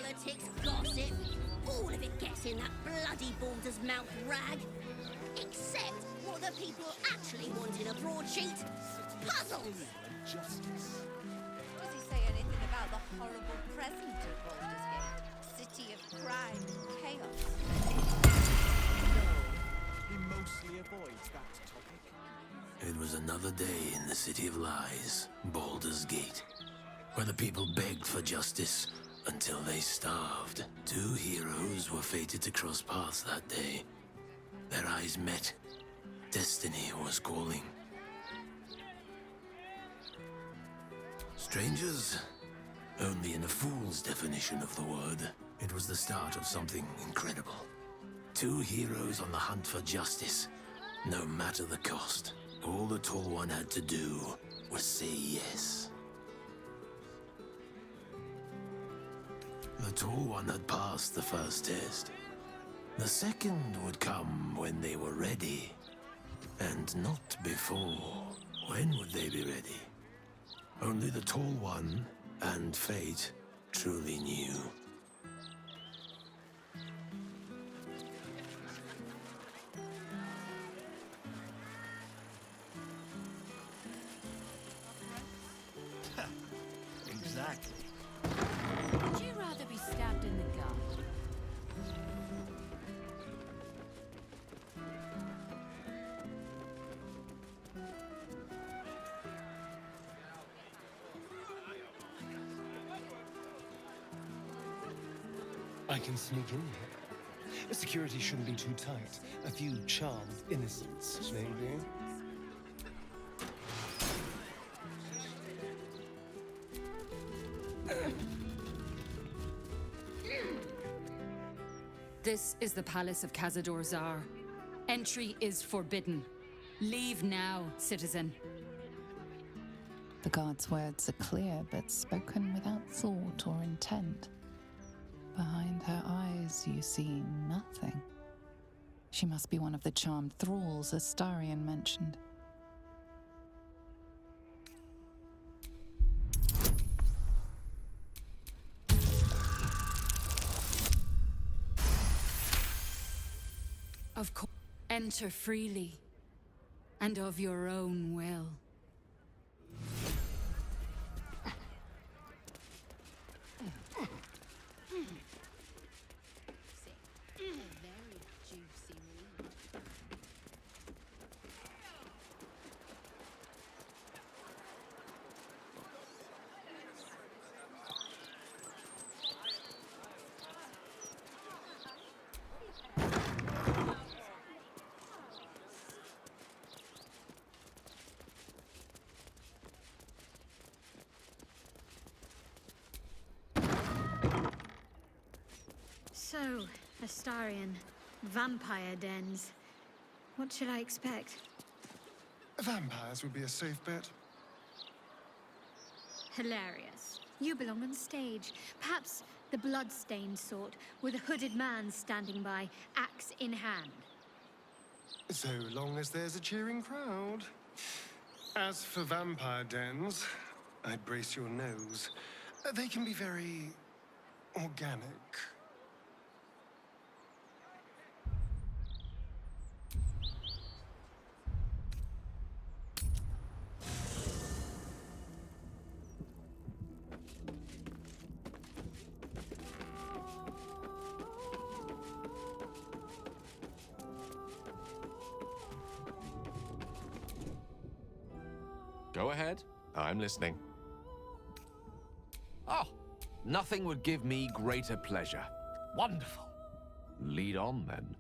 politics, gossip, all of it gets in that bloody Baldur's mouth rag. Except what the people actually want in a broadsheet. Puzzles! Does he say anything about the horrible present of Baldur's Gate? City of crime and chaos? No, he mostly avoids that topic. It was another day in the City of Lies, Baldur's Gate, where the people begged for justice until they starved. Two heroes were fated to cross paths that day. Their eyes met. Destiny was calling. Strangers? Only in a fool's definition of the word. It was the start of something incredible. Two heroes on the hunt for justice, no matter the cost. All the Tall One had to do was say yes. The Tall One had passed the first test. The second would come when they were ready. And not before. When would they be ready? Only the Tall One and Fate truly knew. Exactly. Would you rather be stabbed in the gut? I can sneak in here. Security shouldn't be too tight. A few charmed innocents, maybe. This is the palace of Cazadors. Entry is forbidden. Leave now, citizen. The guard's words are clear, but spoken without thought or intent. Behind her eyes, you see nothing. She must be one of the charmed thralls Astarion mentioned. Of course, enter freely, and of your own will. So, Astarion, vampire dens. What should I expect? Vampires would be a safe bet. Hilarious. You belong on stage. Perhaps the blood-stained sort, with a hooded man standing by, axe in hand. So long as there's a cheering crowd. As for vampire dens, I'd brace your nose. They can be very organic. Go ahead. I'm listening. Oh, nothing would give me greater pleasure. Wonderful. Lead on, then.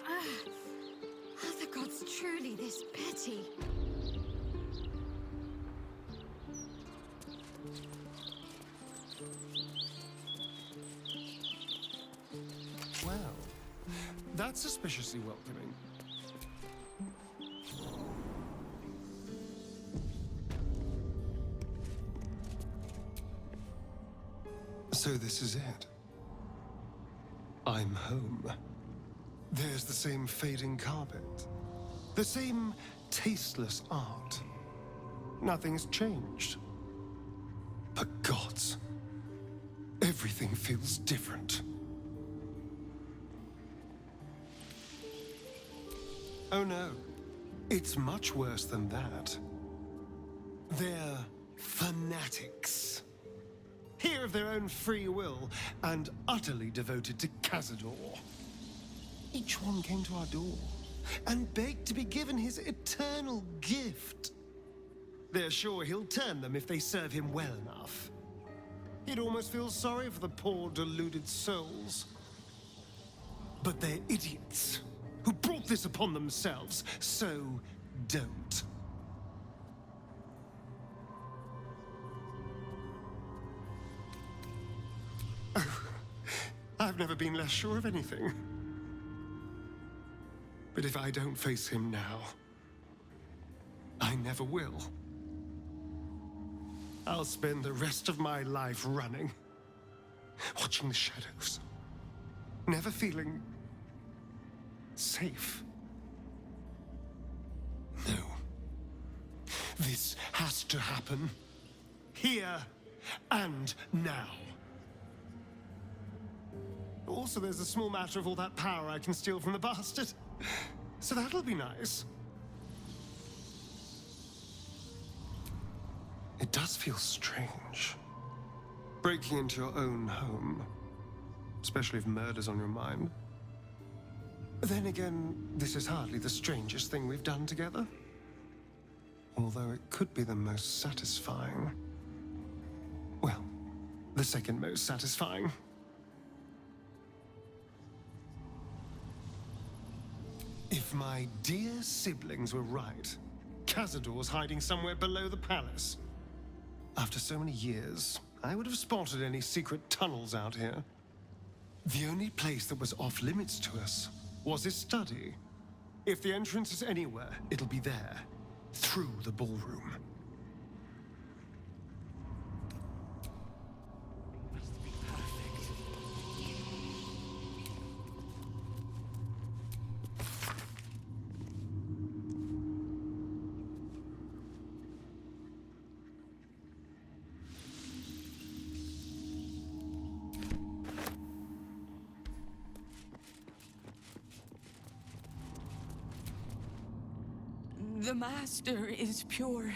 Are the gods truly this petty? Well, that's suspiciously welcoming. So this is it. I'm home. There's the same fading carpet, The same tasteless art. Nothing's changed. But gods, everything feels different. Oh no, it's much worse than that. They're fanatics. Here of their own free will and utterly devoted to Cazador. Each one came to our door and begged to be given his eternal gift. They're sure he'll turn them if they serve him well enough. He'd almost feel sorry for the poor deluded souls. But they're idiots who brought this upon themselves, so don't. I've never been less sure of anything. But if I don't face him now, I never will. I'll spend the rest of my life running, watching the shadows, never feeling safe. No. This has to happen. Here and now. Also, there's a small matter of all that power I can steal from the bastard. So that'll be nice. It does feel strange. Breaking into your own home. Especially if murder's on your mind. Then again, this is hardly the strangest thing we've done together. Although it could be the most satisfying. Well, the second most satisfying. If my dear siblings were right, Cazador's hiding somewhere below the palace. After so many years, I would have spotted any secret tunnels out here. The only place that was off limits to us was his study. If the entrance is anywhere, it'll be there, through the ballroom. The Master is pure.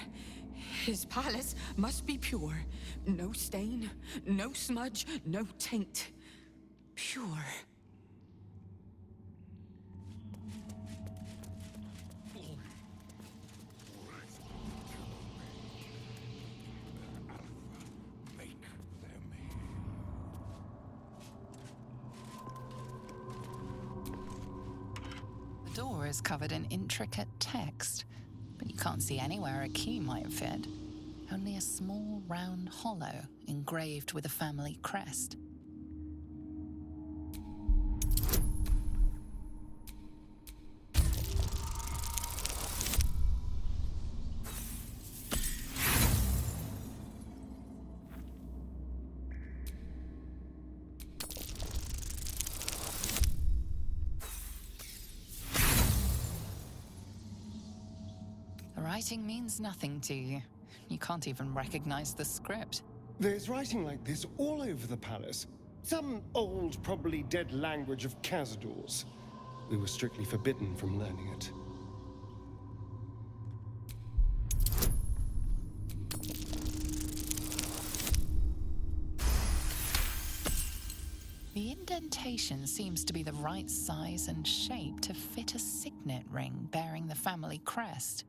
His palace must be pure. No stain, no smudge, no taint. Pure. The door is covered in intricate text, but you can't see anywhere a key might fit. Only a small round hollow engraved with a family crest. The writing means nothing to you. You can't even recognize the script. There's writing like this all over the palace. Some old, probably dead language of Cazadors. We were strictly forbidden from learning it. The indentation seems to be the right size and shape to fit a signet ring bearing the family crest.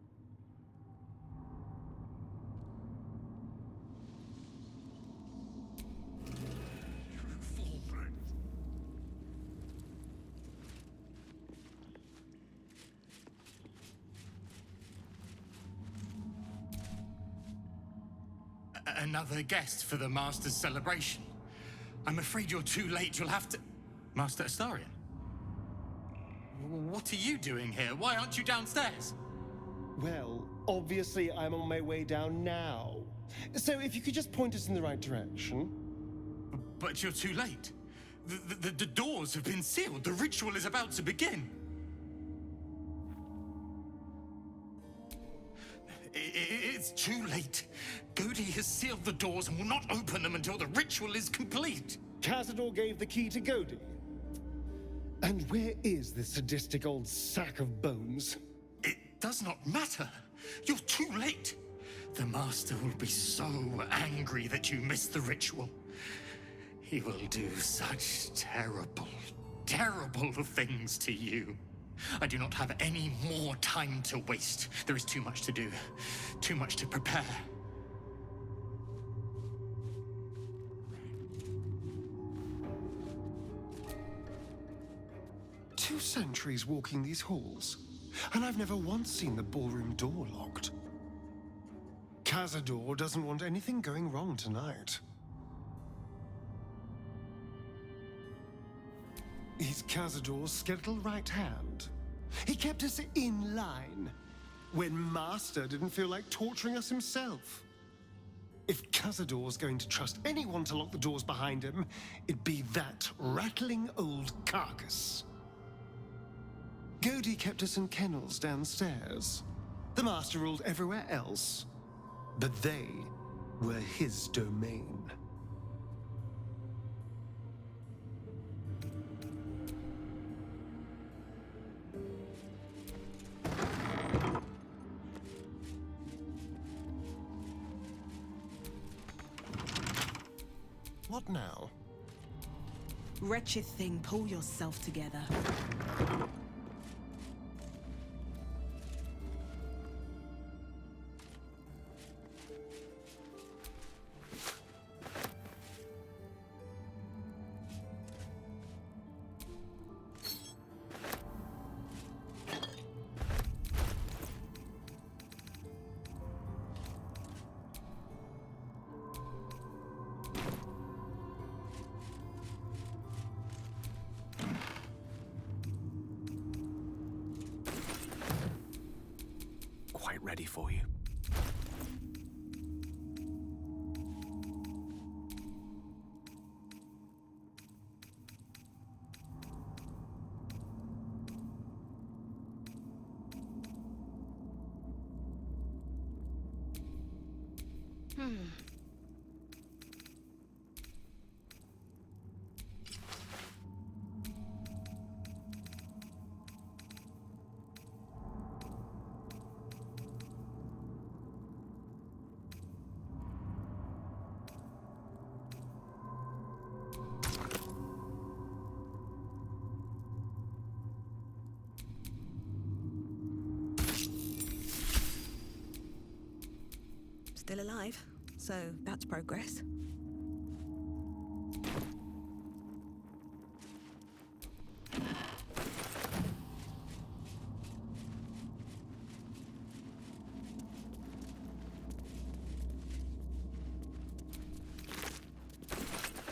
Another guest for the Master's celebration. I'm afraid you're too late. You'll have to... Master Astarion? What are you doing here? Why aren't you downstairs? Well, obviously I'm on my way down now. So if you could just point us in the right direction. But you're too late. The doors have been sealed. The ritual is about to begin. It's too late. Godi has sealed the doors and will not open them until the ritual is complete. Cazador gave the key to Godi. And where is this sadistic old sack of bones? It does not matter. You're too late. The Master will be so angry that you missed the ritual. He will do such terrible, terrible things to you. I do not have any more time to waste. There is too much to do, too much to prepare. 2 centuries walking these halls, and I've never once seen the ballroom door locked. Cazador doesn't want anything going wrong tonight. He's Cazador's skeletal right hand. He kept us in line when Master didn't feel like torturing us himself. If Cazador's going to trust anyone to lock the doors behind him, it'd be that rattling old carcass. Godi kept us in kennels downstairs. The Master ruled everywhere else, but they were his domain. What now? Wretched thing, pull yourself together. Quite ready for you. Still alive, so that's progress.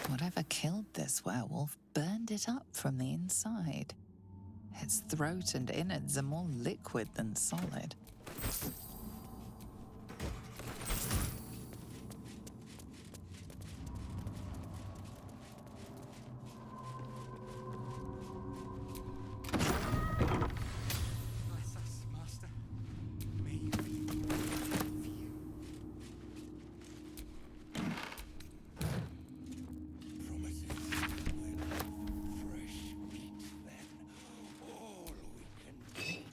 Whatever killed this werewolf burned it up from the inside. Its throat and innards are more liquid than solid. Bless us, Master. May we be with you. Promises when fresh meat, then all we can eat.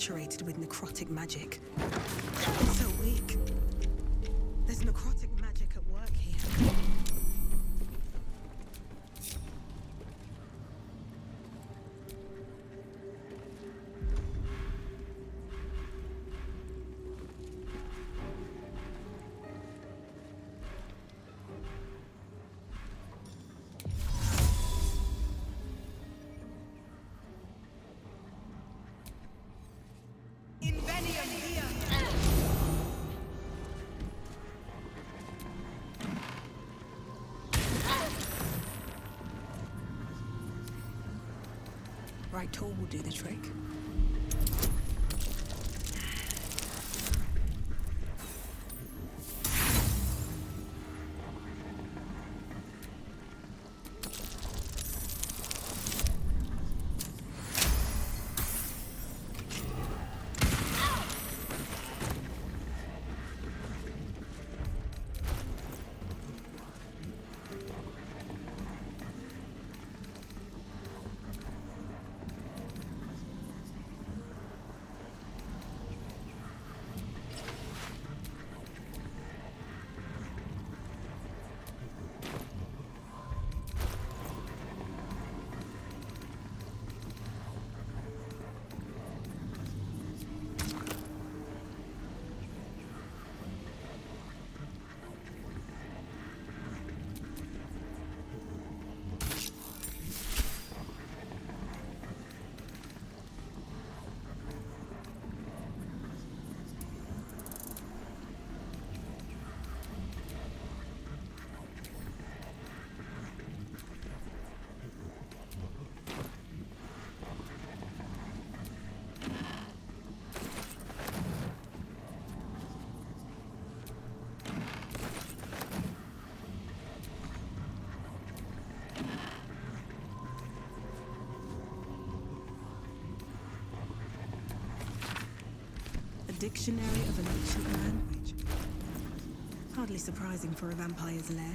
saturated with necrotic magic. So weak. There's necrotic magic at work here. Right tool will do the trick. Dictionary of an ancient language. Hardly surprising for a vampire's lair.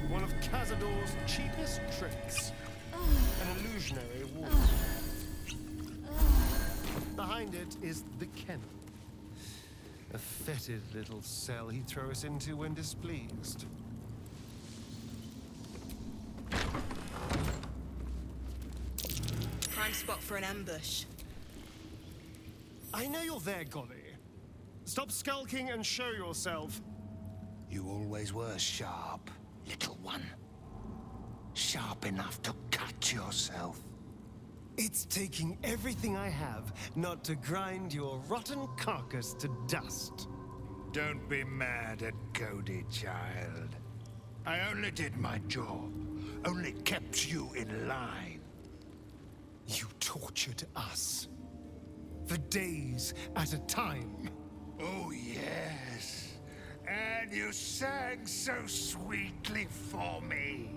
One of Cazadors' cheapest tricks. An illusionary wall. Behind it is the kennel. A fetid little cell he'd throw us into when displeased. Prime spot for an ambush. I know you're there, Golly. Stop skulking and show yourself. You always were sharp, little one. Sharp enough to cut yourself. It's taking everything I have not to grind your rotten carcass to dust. Don't be mad at Cody, child. I only did my job. Only kept you in line. You tortured us. For days at a time. Oh, yes. And you sang so sweetly for me.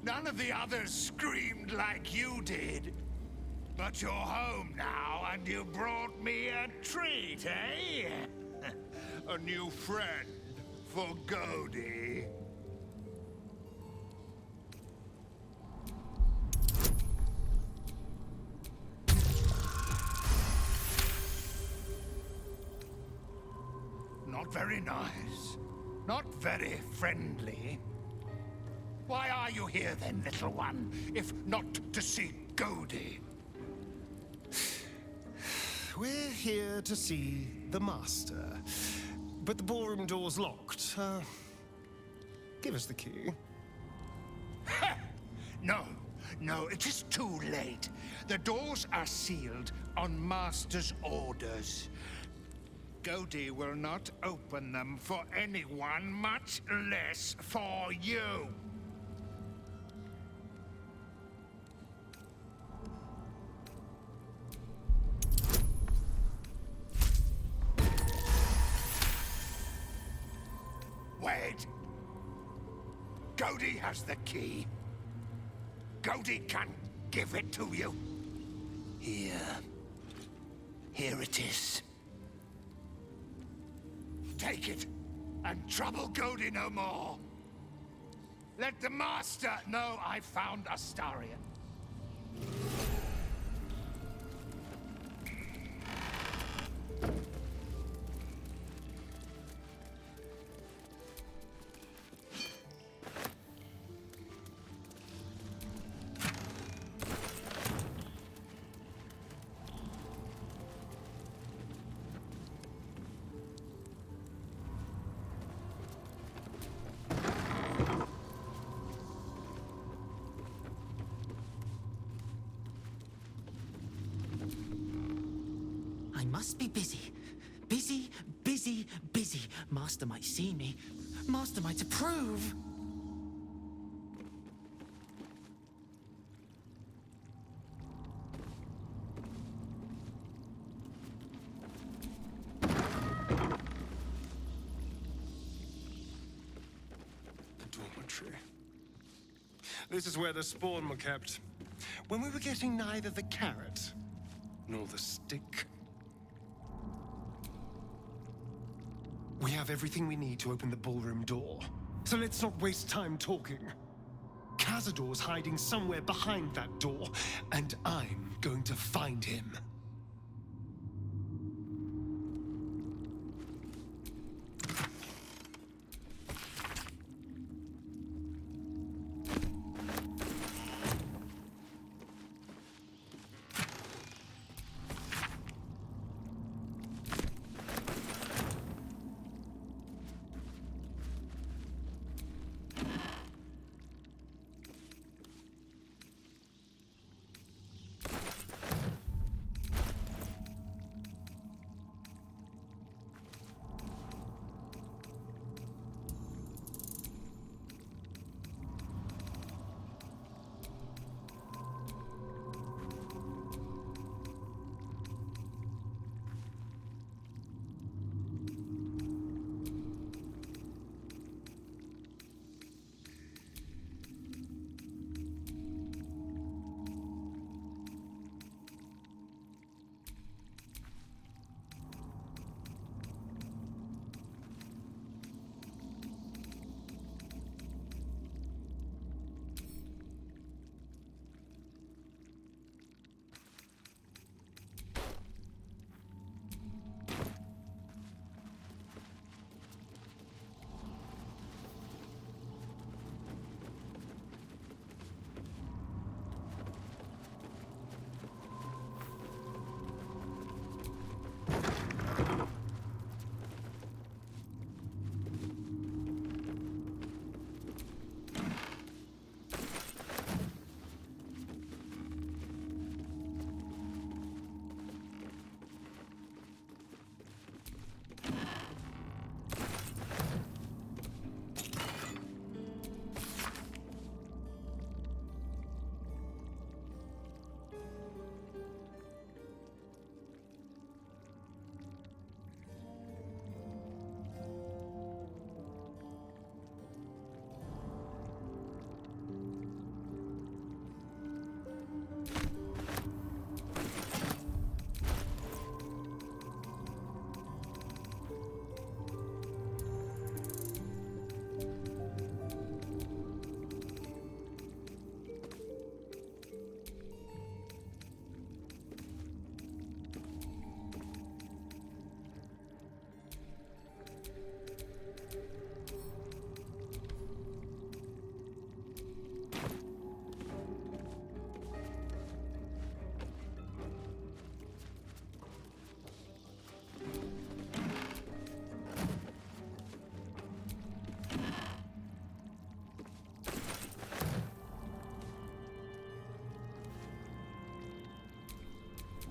None of the others screamed like you did. But you're home now, and you brought me a treat, eh? A new friend for Godi. Not very nice. Not very friendly. Why are you here then, little one, if not to see Godi? We're here to see the Master. But the ballroom door's locked. Give us the key. No, it is too late. The doors are sealed on Master's orders. Godi will not open them for anyone, much less for you. Wait. Godi has the key. Godi can give it to you. Here it is. Take it, and trouble Godi no more. Let the Master know I found Astarion. I must be busy. Busy, busy, busy. Master might see me. Master might approve. The dormitory. This is where the spawn were kept. When we were getting neither the carrot nor the stick. We have everything we need to open the ballroom door. So let's not waste time talking. Cazador's hiding somewhere behind that door, and I'm going to find him.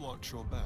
Watch your back.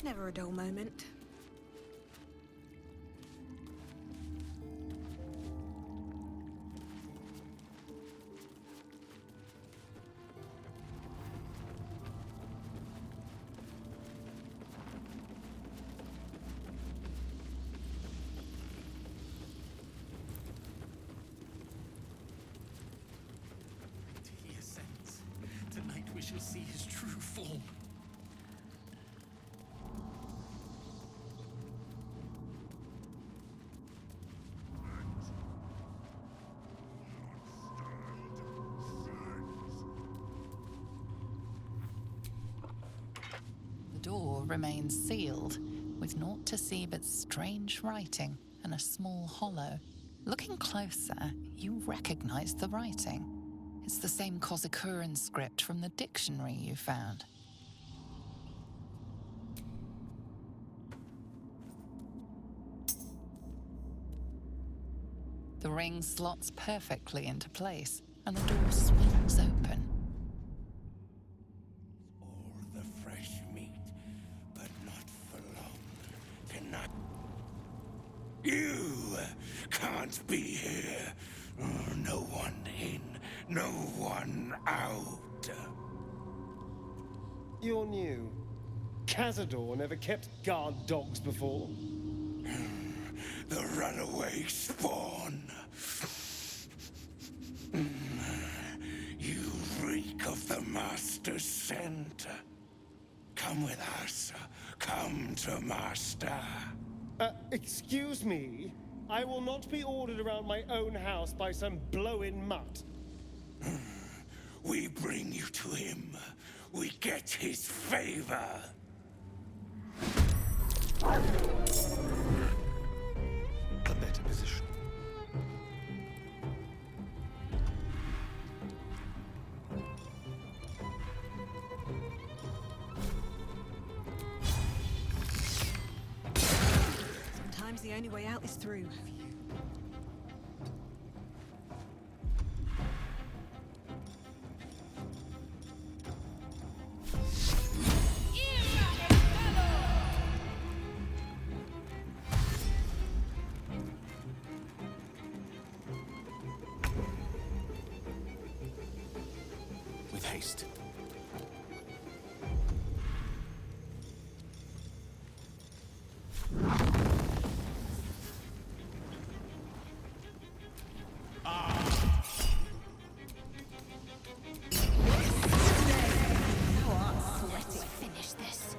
Never a dull moment. He ascends. Tonight we shall see his true form. The door remains sealed, with naught to see but strange writing and a small hollow. Looking closer, you recognize the writing. It's the same Cazadors script from the dictionary you found. The ring slots perfectly into place, and the door swings open. All the fresh meat, but not for long. Cannot. You can't be here. No one in, no one out. You're new. Cazador never kept guard dogs before. The runaway spawn. You reek of the Master's scent. Come with us. Come to Master. Excuse me? I will not be ordered around my own house by some blow-in mutt. We bring you to him. We get his favor. A better position. Sometimes the only way out is through. With haste. Let's finish this.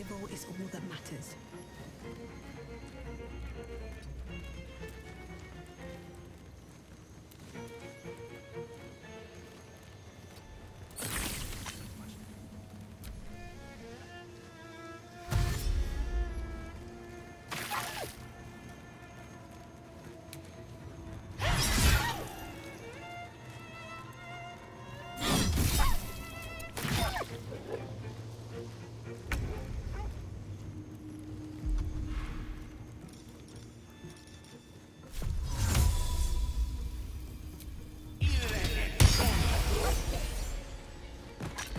survival is all that matters.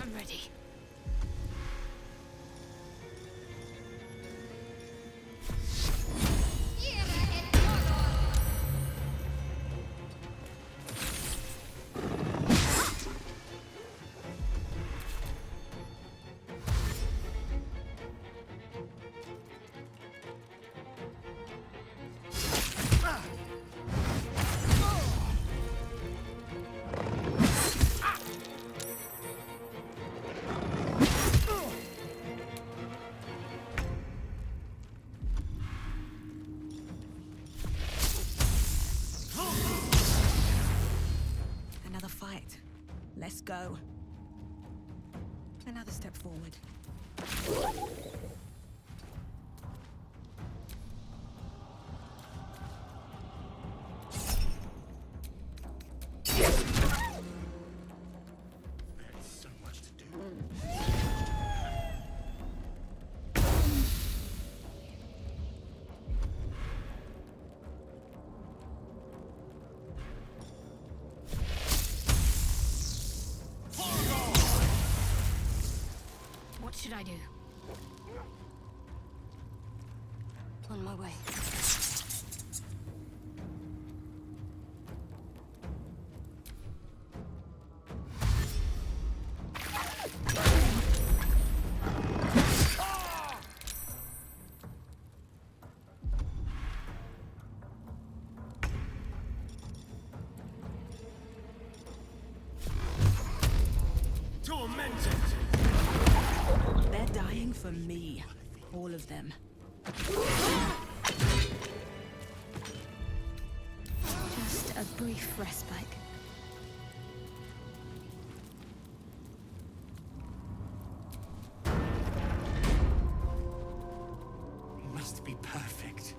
I'm ready. Another fight. Let's go. Another step forward. So much to do. What should I do? On my way. Tormented! They're dying for me. All of them. Just a brief respite. It must be perfect.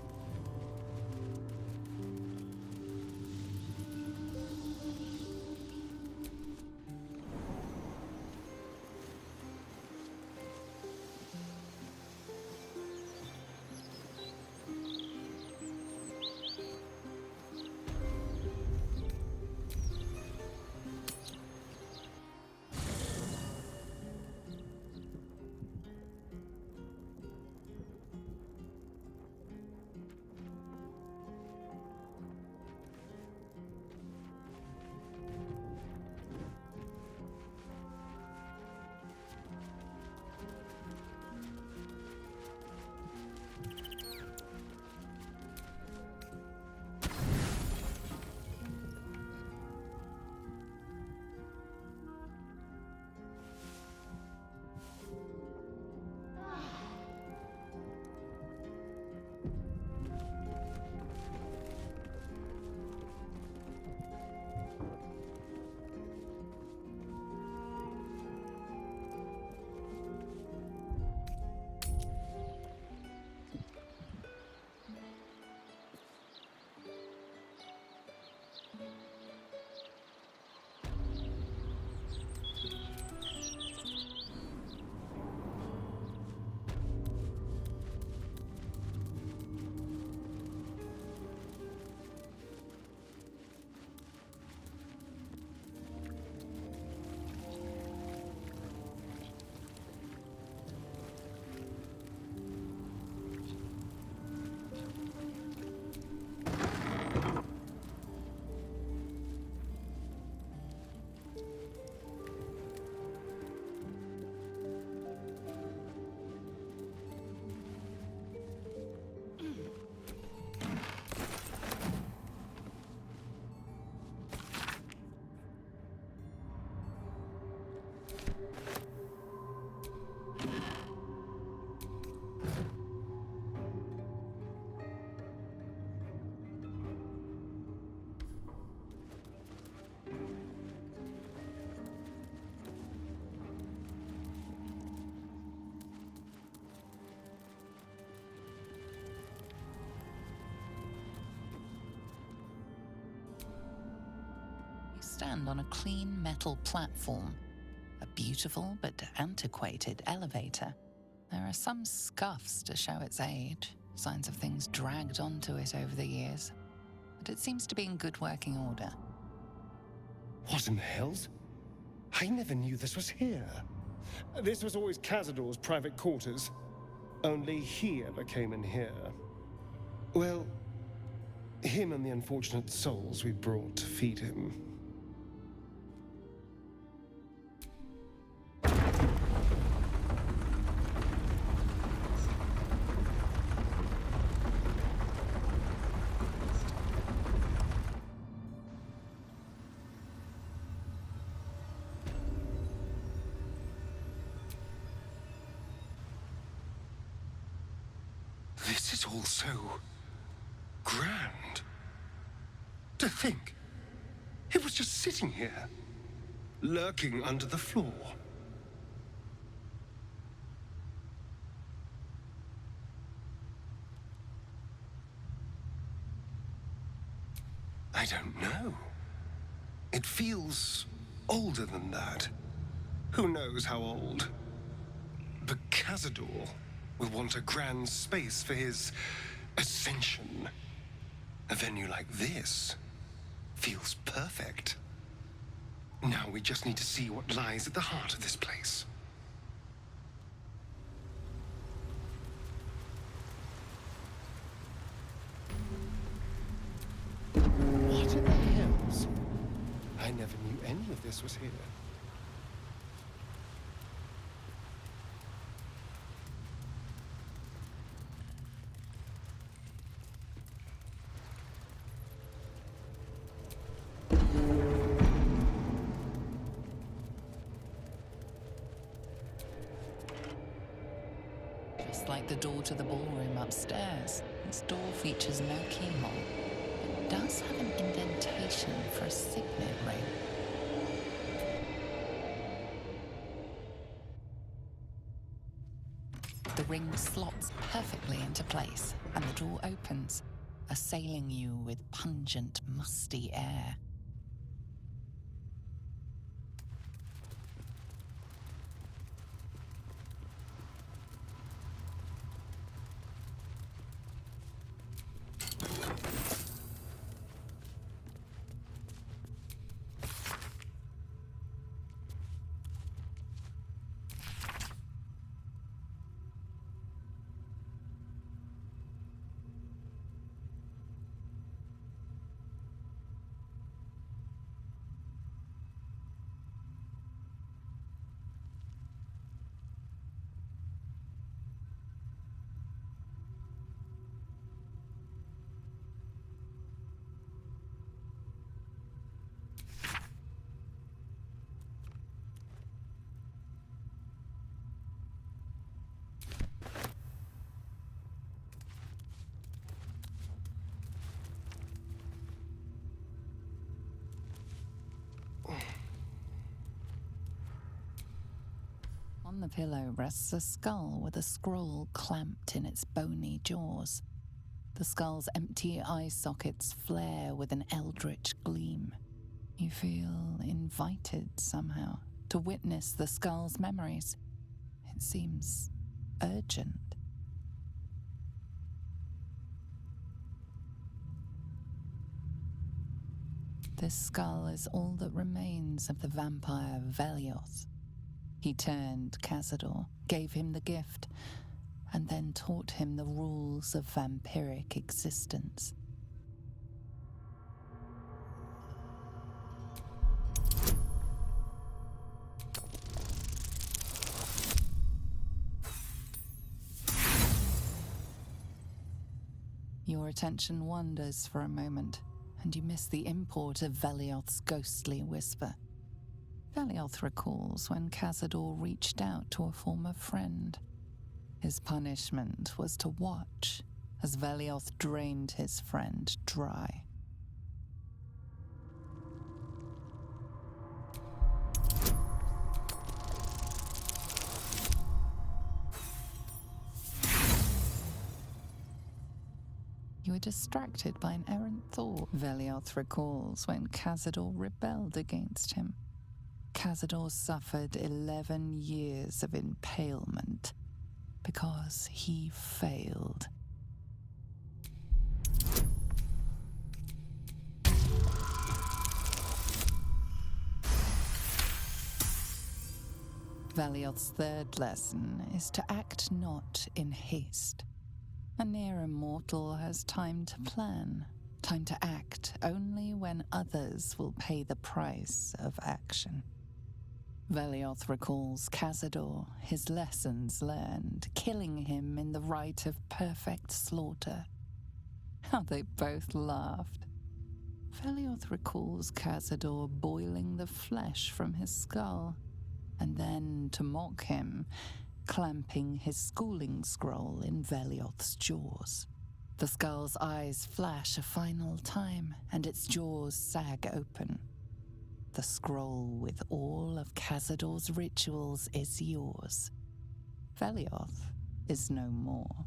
stand on a clean metal platform, a beautiful but antiquated elevator. There are some scuffs to show its age, signs of things dragged onto it over the years, but it seems to be in good working order. What in the hells? I never knew this was here. This was always Cazadors' private quarters. Only he ever came in here. Well, him and the unfortunate souls we brought to feed him. This is all so grand. To think, it was just sitting here, lurking under the floor. I don't know. It feels older than that. Who knows how old? But Cazador will want a grand space for his ascension. A venue like this feels perfect. Now we just need to see what lies at the heart of this place. What in the hells? I never knew any of this was here. Just like the door to the ballroom upstairs, this door features no keyhole, but does have an indentation for a signet ring. The ring slots perfectly into place, and the door opens, assailing you with pungent, musty air. On the pillow rests a skull with a scroll clamped in its bony jaws. The skull's empty eye sockets flare with an eldritch gleam. You feel invited somehow to witness the skull's memories. It seems urgent. This skull is all that remains of the vampire Velioth. He turned Cazador, gave him the gift, and then taught him the rules of vampiric existence. Your attention wanders for a moment, and you miss the import of Velioth's ghostly whisper. Velioth recalls when Cazador reached out to a former friend. His punishment was to watch as Velioth drained his friend dry. Your were distracted by an errant thought. Velioth recalls when Cazador rebelled against him. Cazador suffered 11 years of impalement because he failed. Velioth's third lesson is to act not in haste. A near immortal has time to plan, time to act only when others will pay the price of action. Velioth recalls Cazador, his lessons learned, killing him in the rite of perfect slaughter. How they both laughed. Velioth recalls Cazador boiling the flesh from his skull, and then, to mock him, clamping his schooling scroll in Velioth's jaws. The skull's eyes flash a final time, and its jaws sag open. The scroll with all of Cazador's rituals is yours. Velioth is no more.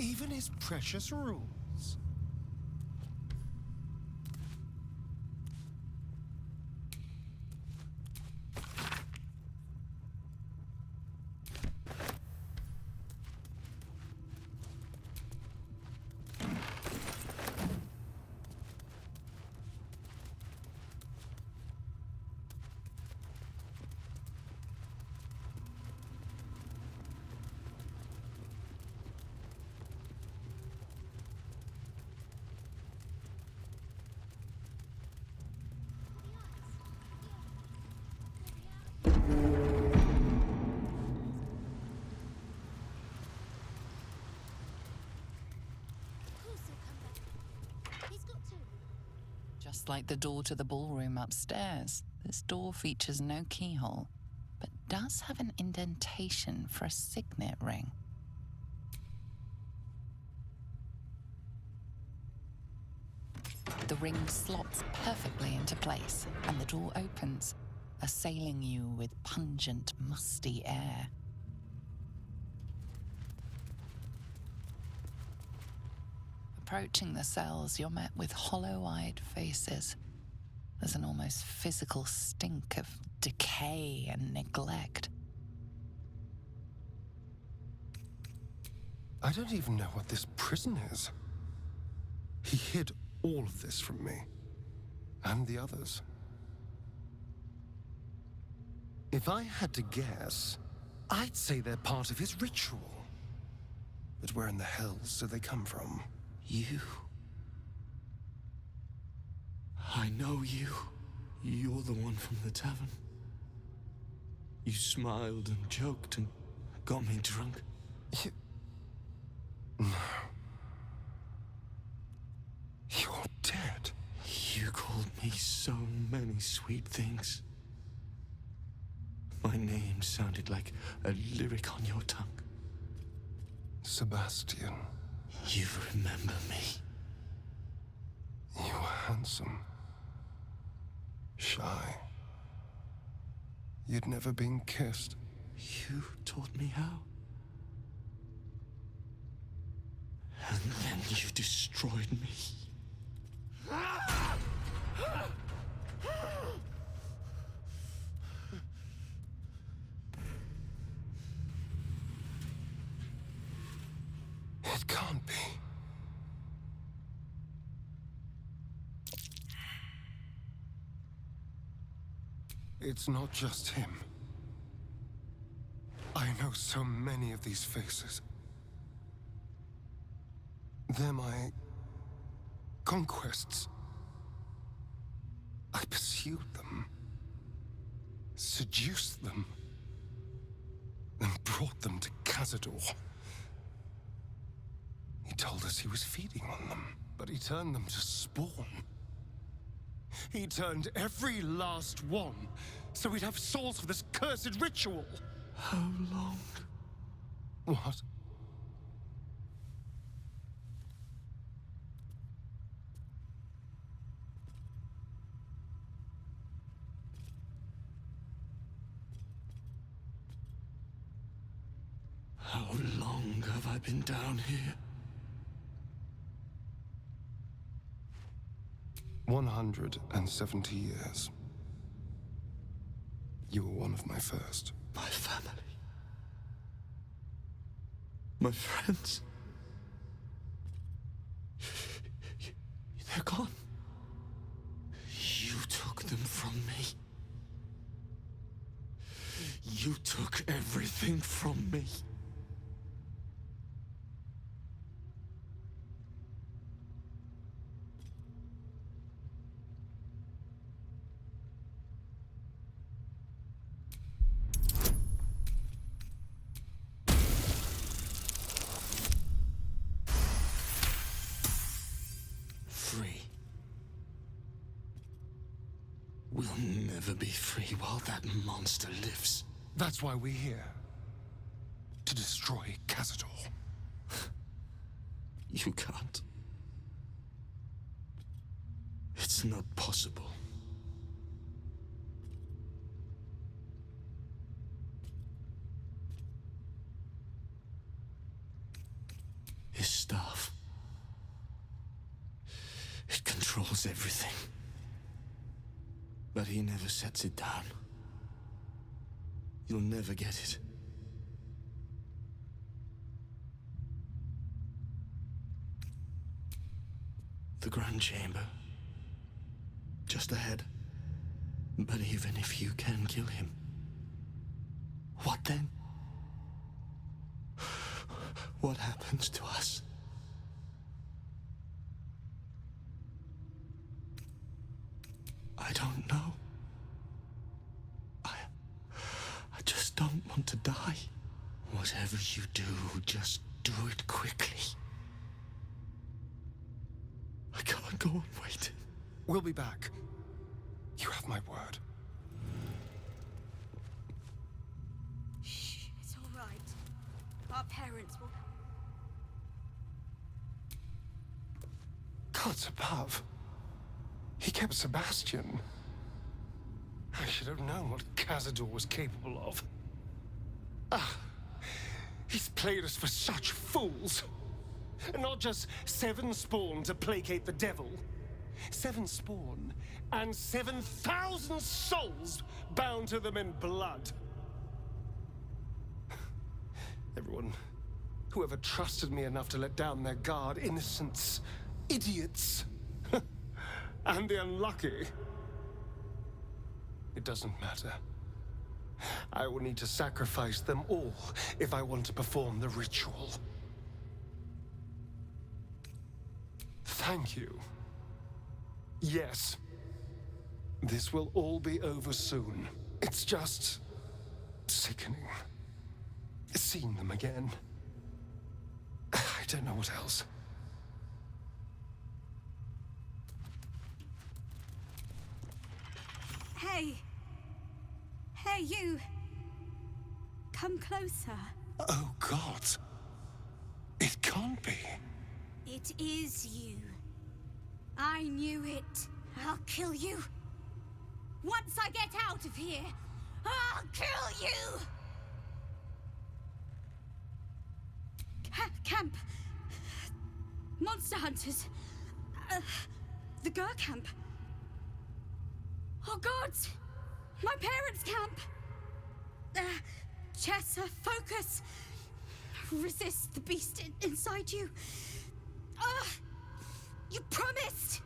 Even his precious rules. Just like the door to the ballroom upstairs, this door features no keyhole, but does have an indentation for a signet ring. The ring slots perfectly into place, and the door opens, assailing you with pungent, musty air. Approaching the cells, you're met with hollow-eyed faces. There's an almost physical stink of decay and neglect. I don't even know what this prison is. He hid all of this from me. And the others. If I had to guess, I'd say they're part of his ritual. But where in the hells do they come from? You. I know you. You're the one from the tavern. You smiled and joked and got me drunk. No. You're dead. You called me so many sweet things. My name sounded like a lyric on your tongue. Sebastian. You remember me. You were handsome. Shy. You'd never been kissed. You taught me how. And then you destroyed me. It can't be. It's not just him. I know so many of these faces. They're my conquests. I pursued them, seduced them, and brought them to Cazador. He told us he was feeding on them, but he turned them to spawn. He turned every last one, so we'd have souls for this cursed ritual. How long? What? How long have I been down here? 170 years. You were one of my first. My family. My friends. They're gone. You took them from me. You took everything from me. Free. We'll never be free while that monster lives. That's why we're here. To destroy Cazador. You can't. It's not possible. His staff. It controls everything. But he never sets it down. You'll never get it. The Grand Chamber. Just ahead. But even if you can kill him, what then? What happens to us? I don't know. I just don't want to die. Whatever you do, just do it quickly. I can't go on waiting. We'll be back. You have my word. Shh, it's all right. Our parents will... Gods above. He kept Sebastian. I should have known what Cazador was capable of. Ah, he's played us for such fools. And not just 7 spawn to placate the devil. 7 spawn and 7,000 souls bound to them in blood. Everyone, whoever trusted me enough to let down their guard, innocents, idiots, and the unlucky. It doesn't matter. I will need to sacrifice them all if I want to perform the ritual. Thank you. Yes. This will all be over soon. It's just... sickening. Seeing them again. I don't know what else. Hey! Hey, you! Come closer. Oh, God. It can't be. It is you. I knew it. I'll kill you. Once I get out of here, I'll kill you! Camp. Monster hunters. The Gur camp. Oh, gods! My parents' camp! Chessa, focus! Resist the beast inside you. You promised!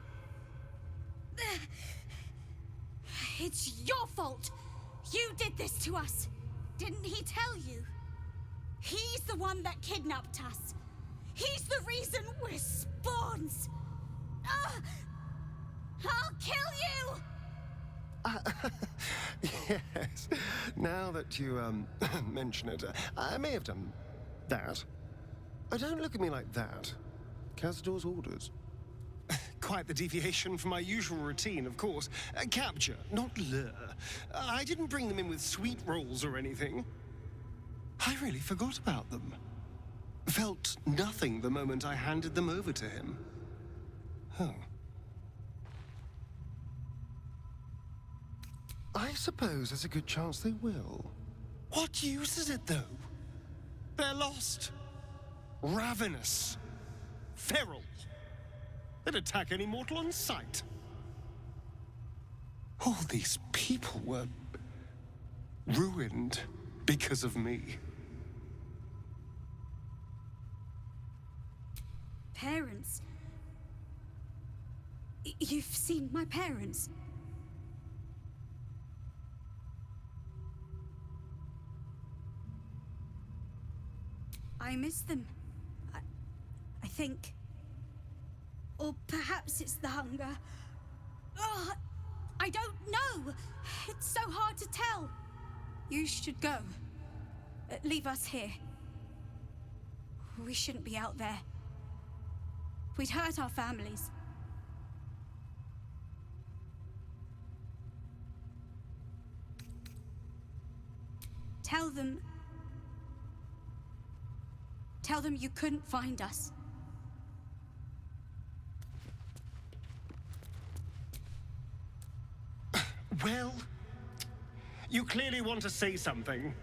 It's your fault! You did this to us! Didn't he tell you? He's the one that kidnapped us. He's the reason we're spawns! I'll kill you! Yes. Now that you, mention it, I may have done that. Don't look at me like that. Cazador's orders. Quite the deviation from my usual routine, of course. Capture, not lure. I didn't bring them in with sweet rolls or anything. I really forgot about them. Felt nothing the moment I handed them over to him. Oh. I suppose there's a good chance they will. What use is it, though? They're lost. Ravenous. Feral. They'd attack any mortal on sight. All these people were ruined because of me. Parents? You've seen my parents? I miss them. I think. Or perhaps it's the hunger. Oh, I don't know. It's so hard to tell. You should go. Leave us here. We shouldn't be out there. We'd hurt our families. Tell them you couldn't find us. Well, you clearly want to say something.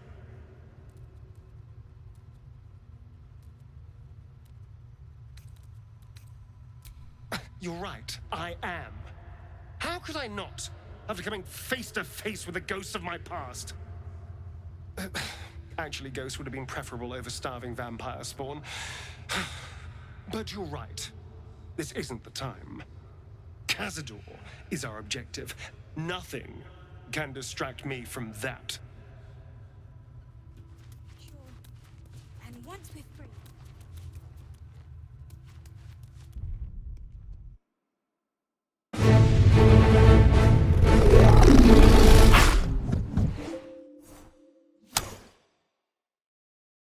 You're right, I am. How could I not, after coming face to face with the ghosts of my past? Actually, ghosts would have been preferable over starving vampire spawn. But you're right. This isn't the time. Cazador is our objective. Nothing can distract me from that.